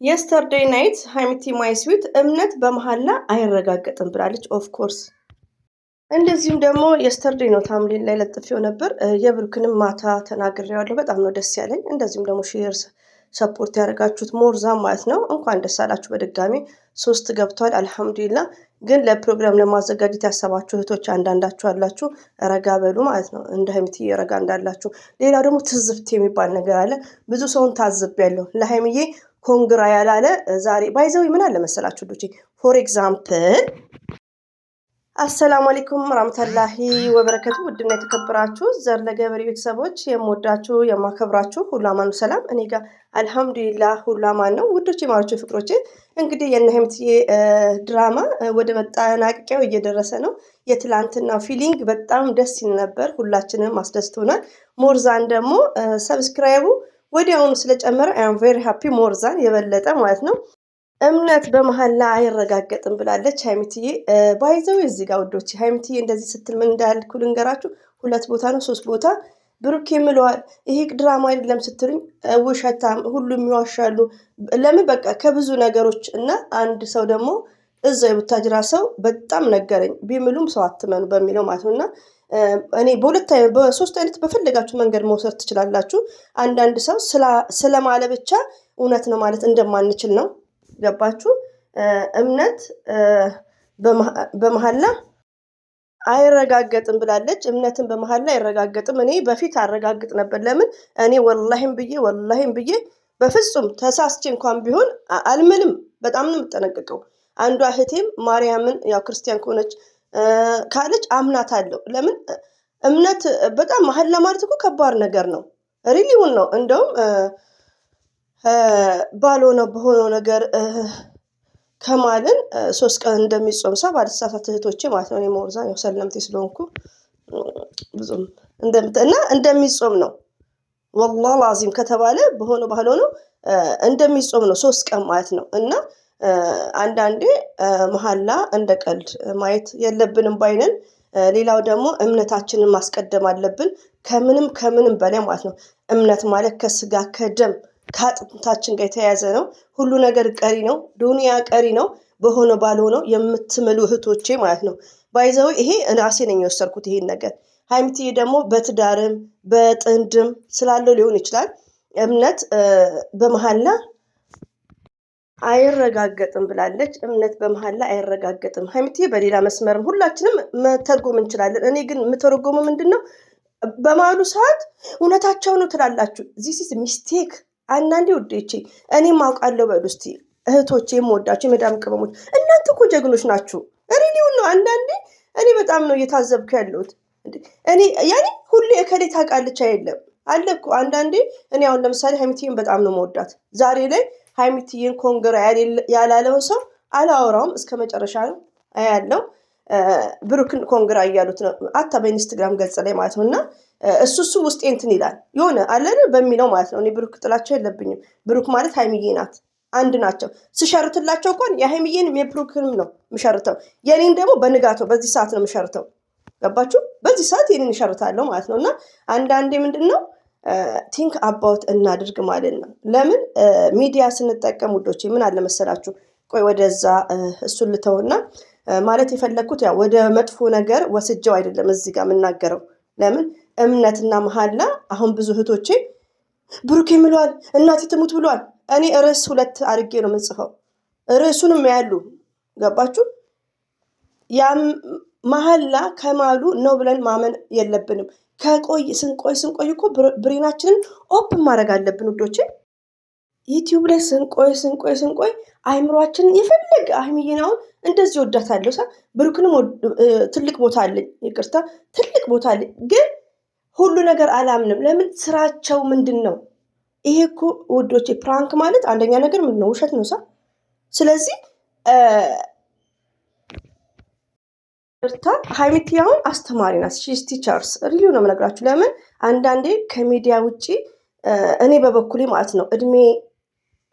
የስተርዴይ ናይት ሀይሚቲ ማይ ስዊት እምነት በመሐላ አይረጋገጥም ብላለች። ኦፍ ኮርስ እንደዚሁም ደግሞ የስተርዴይ ነው ታምሌን ላይ ለጥፌው ነበር። የብሩክንም ማታ ተናግሬዋለሁ። በጣም ነው ደስ ያለኝ። እንደዚሁም ደግሞ ሼር ሰፖርት ያደረጋችሁት ሞርዛ ማለት ነው። እንኳን ደስ አላችሁ በድጋሚ 3 ገብቷል። አልሐምዱሊላ። ግን ለፕሮግራም ለማዘጋጀት ያሰባችሁ እህቶች አንዳንዳችሁ አላችሁ፣ ረጋ በሉ ማለት ነው። እንደ ሀይሚትዬ ረጋ እንዳላችሁ። ሌላው ደግሞ ትዝብት የሚባል ነገር አለ። ብዙ ሰውን ታዝቤያለሁ። ለሀይሚዬ ኮንግራ ያላለ ዛሬ ባይዘው ምን አለ መሰላችሁ ልጆቼ፣ ፎር ኤግዛምፕል አሰላሙ አለይኩም ወራህመቱላሂ ወበረከቱ። ውድና የተከበራችሁ ዘር ለገበሬ ቤተሰቦች የምወዳችሁ የማከብራችሁ ሁሉ አማኑ ሰላም፣ እኔ ጋር አልሐምዱሊላህ ሁሉ አማን ነው። ውዶቼ ማሮቼ ፍቅሮቼ፣ እንግዲህ የእነ ሀይሚትዬ ድራማ ወደ መጠናቀቂያው እየደረሰ ነው። የትላንትና ፊሊንግ በጣም ደስ ይል ነበር፣ ሁላችንም አስደስቶናል። ሞርዛን ደግሞ ሰብስክራይቡ ወዲያውኑ ስለጨመረ አይ አም ቬሪ ሃፒ ሞርዛን የበለጠ ማለት ነው። እምነት በመሐላ አይረጋገጥም ብላለች ሀይሚትዬ። ባይዘው እዚህ ጋር ውዶች ሀይሚትዬ እንደዚህ ስትል ምን እንዳልኩ ልንገራችሁ። 2 ቦታ ነው 3 ቦታ ብሩክ የምለዋል ይሄ ድራማ አይደለም ስትሉኝ፣ ውሸታም ሁሉም ይዋሻሉ። ለምን በቃ ከብዙ ነገሮች እና አንድ ሰው ደግሞ እዛ የቡታጅራ ሰው በጣም ነገረኝ ቢምሉም ሰው አትመኑ በሚለው ማለት ነው። እና እኔ በ3 አይነት በፈለጋችሁ መንገድ መውሰድ ትችላላችሁ። አንዳንድ ሰው ስለማለ ብቻ እውነት ነው ማለት እንደማንችል ነው። ገባችሁ? እምነት በመሐላ አይረጋገጥም ብላለች። እምነትን በመሐላ አይረጋገጥም። እኔ በፊት አረጋግጥ ነበር። ለምን እኔ ወላሂም ብዬ በፍጹም ተሳስቼ እንኳን ቢሆን አልምልም። በጣም ነው የምጠነቀቀው። አንዷ እህቴም ማርያምን ያው ክርስቲያን ከሆነች ካለች አምናት አለው። ለምን እምነት በጣም መሐላ ማለት እኮ ከባድ ነገር ነው። ሪሊውን ነው። እንደውም ባልሆነ በሆነው ነገር ከማልን 3 ቀን እንደሚጾም ሰው ባልተሳሳት እህቶቼ ማለት ነው። እኔ ሞርዛ ያው ሰለምቴ ስለሆንኩ ብዙም እና እንደሚጾም ነው። ወላሂ ላዚም ከተባለ በሆነ ባልሆነው እንደሚጾም ነው 3 ቀን ማለት ነው። እና አንዳንዴ መሐላ እንደ ቀልድ ማየት የለብንም ባይነን። ሌላው ደግሞ እምነታችንን ማስቀደም አለብን ከምንም በላይ ማለት ነው። እምነት ማለት ከስጋ ከደም ከአጥንታችን ጋር የተያያዘ ነው። ሁሉ ነገር ቀሪ ነው። ዱንያ ቀሪ ነው። በሆነ ባልሆነው የምትምሉ እህቶቼ ማለት ነው። ባይዘው ይሄ ራሴ ነኝ የወሰድኩት ይሄን ነገር። ሀይሚትዬ ደግሞ በትዳርም በጥንድም ስላለው ሊሆን ይችላል እምነት በመሐላ አይረጋገጥም ብላለች። እምነት በመሐላ አይረጋገጥም። ሀይሚትዬ በሌላ መስመርም ሁላችንም መተርጎም እንችላለን። እኔ ግን የምተረጎመው ምንድነው በማሉ ሰዓት እውነታቸው ነው ትላላችሁ። ዚስ ኢዝ ሚስቴክ። አንዳንዴ ውዴቼ እኔም አውቃለሁ በሉ እስቲ እህቶቼ የምወዳቸው የመዳም ቅመሞች፣ እናንተ እኮ ጀግኖች ናችሁ። ሪሊውን ነው። አንዳንዴ እኔ በጣም ነው እየታዘብኩ ያለሁት። እኔ ያኔ ሁሌ እከሌ ታውቃለች አይደለም አለ እኮ አንዳንዴ። እኔ አሁን ለምሳሌ ሀይሚትዬን በጣም ነው መወዳት። ዛሬ ላይ ሀይሚትዬን ኮንግራ ያላለውን ሰው አላወራውም እስከ መጨረሻ ነው ያለው። ብሩክን ኮንግራ እያሉት ነው አታ በኢንስታግራም ገጽ ላይ ማለት ነው። እና እሱ ውስጤ እንትን ይላል የሆነ አለን በሚለው ማለት ነው። እኔ ብሩክ ጥላቸው የለብኝም። ብሩክ ማለት ሀይሚዬ ናት፣ አንድ ናቸው። ስሸርትላቸው እንኳን የሀይሚዬንም የብሩክንም ነው የምሸርተው። የኔን ደግሞ በንጋተው በዚህ ሰዓት ነው የምሸርተው። ገባችሁ? በዚህ ሰዓት የኔን እሸርታለሁ ማለት ነው። እና አንዳንዴ ምንድን ነው ቲንክ አባውት እናድርግ ማለት ነው። ለምን ሚዲያ ስንጠቀም ውዶች ምን አለ መሰላችሁ፣ ቆይ ወደዛ እሱን ልተውና ማለት የፈለግኩት ያው ወደ መጥፎ ነገር ወስጀው አይደለም እዚህ ጋር የምናገረው። ለምን እምነትና መሐላ አሁን ብዙ እህቶቼ ብሩክ ይምሏል እናቴ ትሙት ብሏል። እኔ ርዕስ 2 አድርጌ ነው የምንጽፈው። ርዕሱንም ያሉ ገባችሁ? ያም መሐላ ከማሉ ነው ብለን ማመን የለብንም። ስንቆይ እኮ ብሬናችንን ኦፕን ማድረግ አለብን ውዶቼ። ዩቲዩብ ላይ ስንቆይ አይምሯችንን የፈለገ ሀይሚዬን አሁን እንደዚህ ወዳታለሁ ብሩክንም ትልቅ ቦታ አለኝ፣ ይቅርታ ትልቅ ቦታ አለኝ። ግን ሁሉ ነገር አላምንም። ለምን ስራቸው ምንድን ነው? ይሄ እኮ ውዶቼ ፕራንክ ማለት አንደኛ ነገር ምንድን ነው? ውሸት ነው ስለዚህ ሀይሚትዬ አሁን አስተማሪ ናት። ሺስ ቲቸርስ ሪሊው ነው የምነግራችሁ። ለምን አንዳንዴ ከሚዲያ ውጭ እኔ በበኩሌ ማለት ነው እድሜ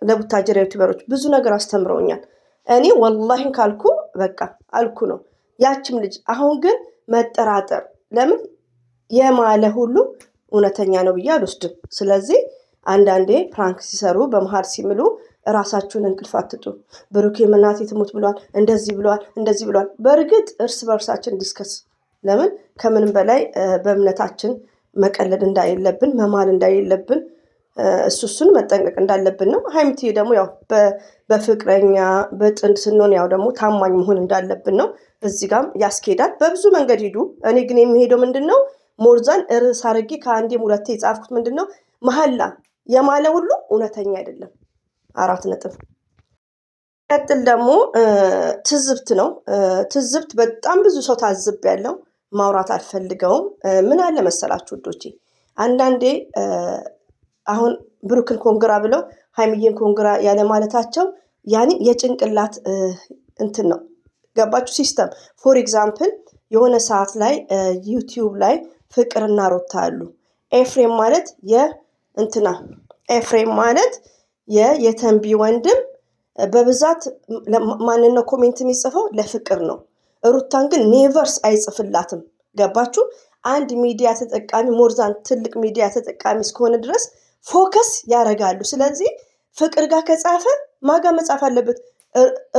ለቡታጅራ ዩቲዩበሮች ብዙ ነገር አስተምረውኛል። እኔ ወላሂን ካልኩ በቃ አልኩ ነው። ያችም ልጅ አሁን ግን መጠራጠር ለምን የማለ ሁሉ እውነተኛ ነው ብዬ አልወስድም። ስለዚህ አንዳንዴ ፕራንክ ሲሰሩ በመሃል ሲምሉ ራሳችሁን እንቅልፍ አትጡ። ብሩኬ እናቴ ትሙት ብሏል፣ እንደዚህ ብሏል፣ እንደዚህ ብሏል። በእርግጥ እርስ በእርሳችን ዲስከስ ለምን ከምንም በላይ በእምነታችን መቀለድ እንዳይለብን መማል እንዳይለብን እሱን መጠንቀቅ እንዳለብን ነው። ሀይሚትዬ ደግሞ ያው በፍቅረኛ በጥንድ ስንሆን ያው ደግሞ ታማኝ መሆን እንዳለብን ነው። እዚህ ጋም ያስኬዳል። በብዙ መንገድ ሂዱ። እኔ ግን የሚሄደው ምንድን ነው ሞርዛን ርዕስ አድርጌ ከአንዴም ሁለቴ የጻፍኩት ምንድን ነው መሐላ የማለ ሁሉ እውነተኛ አይደለም። 4 ነጥብ። ቀጥል ደግሞ ትዝብት ነው። ትዝብት በጣም ብዙ ሰው ታዝብ ያለው ማውራት አልፈልገውም። ምን አለ መሰላችሁ ውዶቼ፣ አንዳንዴ አሁን ብሩክን ኮንግራ ብለው ሀይሚዬን ኮንግራ ያለ ማለታቸው ያኔ የጭንቅላት እንትን ነው። ገባችሁ? ሲስተም ፎር ኤግዛምፕል የሆነ ሰዓት ላይ ዩቲዩብ ላይ ፍቅርና ሩታ አሉ። ኤፍሬም ማለት ኤፍሬም ማለት የተንቢ ወንድም በብዛት ማንን ነው ኮሜንት የሚጽፈው? ለፍቅር ነው። ሩታን ግን ኔቨርስ አይጽፍላትም። ገባችሁ? አንድ ሚዲያ ተጠቃሚ ሞርዛን ትልቅ ሚዲያ ተጠቃሚ እስከሆነ ድረስ ፎከስ ያደርጋሉ። ስለዚህ ፍቅር ጋር ከጻፈ ማጋ መጻፍ አለበት፣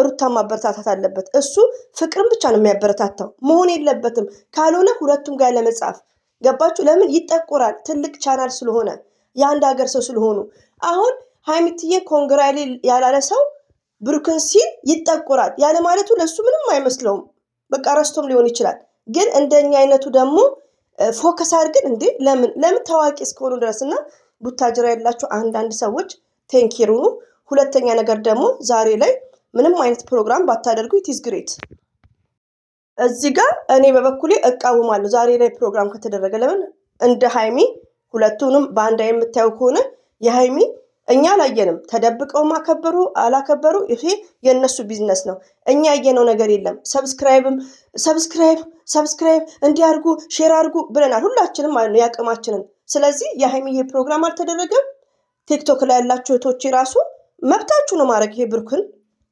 ሩታን ማበረታታት አለበት። እሱ ፍቅርን ብቻ ነው የሚያበረታታው፣ መሆን የለበትም። ካልሆነ ሁለቱም ጋር ለመጻፍ ገባችሁ? ለምን ይጠቁራል? ትልቅ ቻናል ስለሆነ የአንድ ሀገር ሰው ስለሆኑ። አሁን ሀይሚትዬን ኮንግራ ያላለ ሰው ብሩክን ሲል ይጠቁራል። ያለ ማለቱ ለእሱ ምንም አይመስለውም። በቃ ረስቶም ሊሆን ይችላል። ግን እንደኛ አይነቱ ደግሞ ፎከስ አድርገን እንዴ ለምን ታዋቂ እስከሆኑ ድረስ እና ቡታጅራ ያላችሁ አንዳንድ ሰዎች ቴንኪሩ። ሁለተኛ ነገር ደግሞ ዛሬ ላይ ምንም አይነት ፕሮግራም ባታደርጉ ኢትስ ግሬት። እዚህ ጋር እኔ በበኩሌ እቃወማለሁ። ዛሬ ላይ ፕሮግራም ከተደረገ ለምን እንደ ሀይሚ ሁለቱንም በአንድ የምታዩ ከሆነ የሀይሚ እኛ አላየንም። ተደብቀው ማከበሩ አላከበሩ ይሄ የእነሱ ቢዝነስ ነው። እኛ ያየነው ነገር የለም። ሰብስክራይብ እንዲያርጉ ሼር አርጉ ብለናል ሁላችንም ማለት ነው ያቅማችንን። ስለዚህ የሀይሚዬ ፕሮግራም አልተደረገም። ቲክቶክ ላይ ያላችሁ እህቶቼ ራሱ መብታችሁ ነው ማድረግ። ይሄ ብሩክን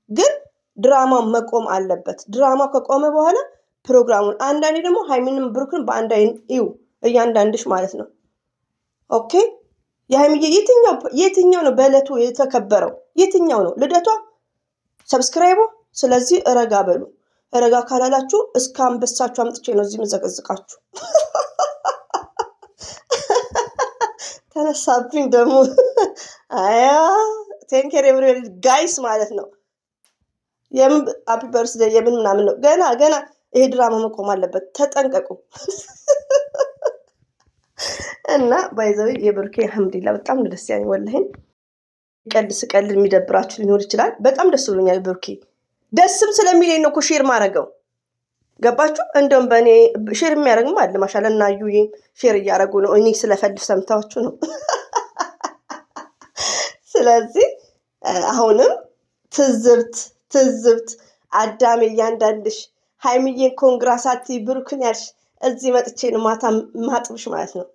ግን ድራማ መቆም አለበት። ድራማ ከቆመ በኋላ ፕሮግራሙን አንዳንዴ ደግሞ ሀይሚንም ብሩክን በአንድ አይን እዩ እያንዳንድሽ ማለት ነው። ኦኬ የሀይሚዬ የትኛው ነው በዕለቱ የተከበረው? የትኛው ነው ልደቷ? ሰብስክራይቡ። ስለዚህ ረጋ በሉ። ረጋ ካላላችሁ እስከ አንበሳችሁ አምጥቼ ነው እዚህ መዘቀዝቃችሁ። ተነሳብኝ ደግሞ አያ ቴንኬር ኤቭሪዌር ጋይስ ማለት ነው። የምን ሃፒ በርዝዴይ የምን ምናምን ነው። ገና ይሄ ድራማ መቆም አለበት። ተጠንቀቁ። እና ባይዘው የብሩኬ አልሐምዱሊላህ በጣም ደስ ያለኝ ወላሂን። ስቀልድ የሚደብራችሁ ሊኖር ይችላል። በጣም ደስ ብሎኛል ብሩኬ። ደስም ስለሚለኝ ነው እኮ ሼር ማድረገው። ገባችሁ? እንደውም በእኔ ሼር የሚያደርግም አለ ማሻአላ። እና ዩዬም ሼር እያደረጉ ነው። እኔ ስለፈልፍ ሰምታችሁ ነው። ስለዚህ አሁንም ትዝብት አዳሜ እያንዳንድሽ ሀይሚዬን ኮንግራሳቲ ብሩክን ያልሽ እዚህ መጥቼ ነው ማታ ማጥብሽ ማለት ነው።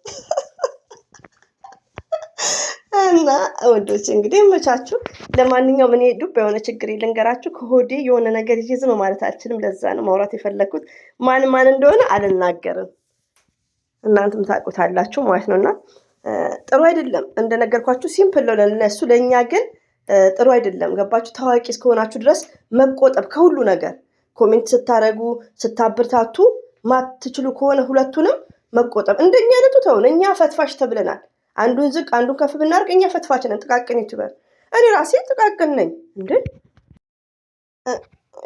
እና ወዶች እንግዲህ መቻችሁ። ለማንኛውም እኔ ዱብ የሆነ ችግር ልንገራችሁ። ከሆዴ የሆነ ነገር ይዤ ዝም ማለት አልችልም። ለዛ ነው ማውራት የፈለኩት። ማን እንደሆነ አልናገርም፣ እናንተም ታውቁታላችሁ ማለት ነውና ጥሩ አይደለም። እንደነገርኳችሁ ሲምፕል ነው ለነሱ፣ ለኛ ግን ጥሩ አይደለም። ገባችሁ? ታዋቂ እስከሆናችሁ ድረስ መቆጠብ ከሁሉ ነገር። ኮሜንት ስታረጉ ስታብርታቱ ማትችሉ ከሆነ ሁለቱንም መቆጠብ። እንደኛ አይነቱ ተውን። እኛ ፈትፋሽ ተብለናል። አንዱን ዝቅ አንዱን ከፍ ብናርቅ እኛ ፈትፋች ነን። ጥቃቅን ዩቲዩበር። እኔ ራሴ ጥቃቅን ነኝ እንዴ።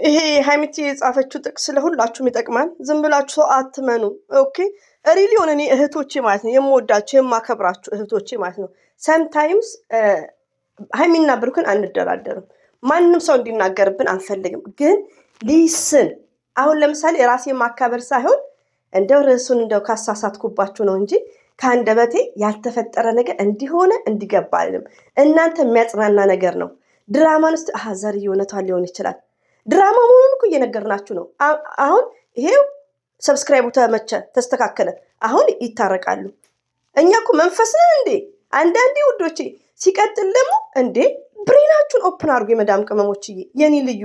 ይሄ ሀይሚቲ የጻፈችው ጥቅስ ለሁላችሁም ይጠቅማል። ዝም ብላችሁ ሰው አትመኑ። ኦኬ ሪሊዮን እኔ እህቶቼ ማለት ነው የምወዳችሁ የማከብራችሁ እህቶቼ ማለት ነው። ሰምታይምስ ሀይሚና ብሩክን አንደራደርም። ማንም ሰው እንዲናገርብን አንፈልግም። ግን ሊስን አሁን ለምሳሌ ራሴ ማካበር ሳይሆን እንደው ርዕሱን እንደው ካሳሳትኩባችሁ ነው እንጂ ከአንደበቴ ያልተፈጠረ ነገር እንዲሆነ እንዲገባልም እናንተ የሚያጽናና ነገር ነው። ድራማን ውስጥ ዘር እውነቷን ሊሆን ይችላል። ድራማ መሆኑን እኮ እየነገርናችሁ ነው። አሁን ይሄው ሰብስክራይቡ ተመቸ፣ ተስተካከለ፣ አሁን ይታረቃሉ። እኛ እኮ መንፈስ ነን እንዴ አንዳንዴ ውዶቼ። ሲቀጥል ደግሞ እንዴ ብሬናችሁን ኦፕን አድርጉ የመዳም ቅመሞችዬ፣ የኔ ልዩ